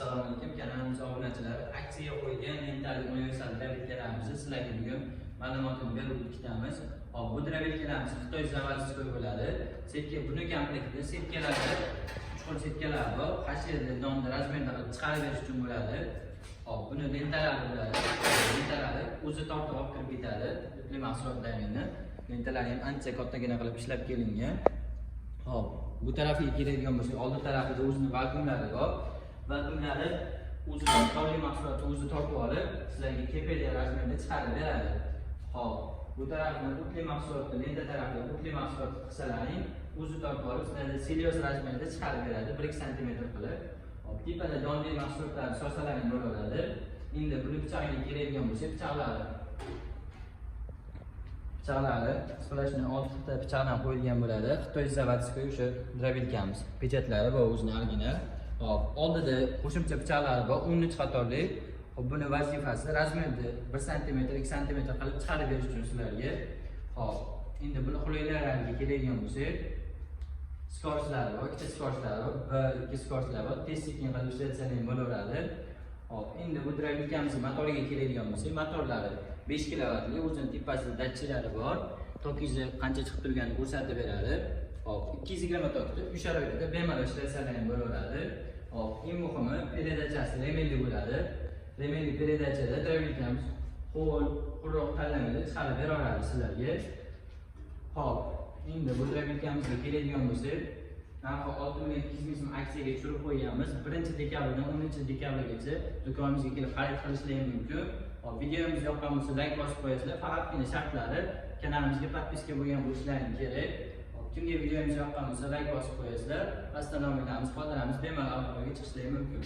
Assalomu alaykum, kanalimiz obunachilari. Aksiyaga qo'yilgan Mentally universal drabelkalarimizni sizlarga bugun ma'lumotini berib o'tamiz. Hop, bu drabelkalarimiz Xitoy zavodskiy bo'ladi. Setka buni komplektida setkalarda 3 xil setkalar bor. Hashirda donni razmerda qilib chiqarib berish uchun bo'ladi. Hop, buni lentalari bo'ladi. Lentalari o'zi tortib olib kirib ketadi. Turli mahsulotlarni. Lentalari ham ancha kattagina qilib ishlab kelingan. Hop, bu tarafiga keladigan bo'lsak, old tarafida o'zining vakuumlari bor. Vakuumlari o'zi tortli mahsulotni o'zi tortib olib, sizlarga kepeli razmerda chiqarib beradi. Hop, bu tarafdan o'tli mahsulotni, lenta tarafida o'tli mahsulot qilsalaring, o'zi tortib olib, sizlarga serios razmerda chiqarib beradi, 1-2 sm qilib. Hop, tepada donli mahsulotlarni sosalaring bo'laveradi. Endi buni pichoqga keladigan bo'lsak, pichoqlari splashni oltita pichoqdan qo'yilgan bo'ladi. Xitoy zavodskiy o'sha drabelkamiz. Pechatlari bor o'zining original. Hop, oldida qo'shimcha pichoqlari bor, 13 qatorli. Hop, buni vazifasi razmerni 1 sm, 2 sm qilib chiqarib berish uchun sizlarga. Hop, endi buni qulayliklariga keladigan bo'lsak, skorchlari bor, ikkita skorchlari bor, 1-2 skorchlar bor. Tez-sekin qilib ishlatsangiz ham bo'laveradi. Hop, endi bu drabelkamizning motoriga keladigan bo'lsak, motorlari 5 kilovatli, o'zining tepasida datchilari bor. Tokingizni qancha chiqib turganini ko'rsatib beradi. Hop, 220 tokda uy sharoitida bemalol ishlatsalar ham bo'laveradi. Hop, eng muhimi peredachasi remelli bo'ladi. Remelli peredachada drabelkamiz qo'l, quruq tanlamaydi, chiqarib beraveradi sizlarga. Hop, endi bu drabelkamizga keladigan bo'lsak, narxi 6200 so'm aksiyaga tushirib qo'yganmiz. 1-dekabrdan 10-dekabrgacha do'konimizga kelib xarid qilishlaringiz mumkin. Hop, videomiz yoqqan bo'lsa like bosib qo'yasizlar. Faqatgina shartlari kanalimizga podpiska bo'lgan bo'lishlaringiz kerak. Kimga videomiz yoqqan bo'lsa like bosib qo'yasizlar. Pastdan nomlarimiz, foydalanamiz, bemalol aloqaga chiqishlaringiz mumkin.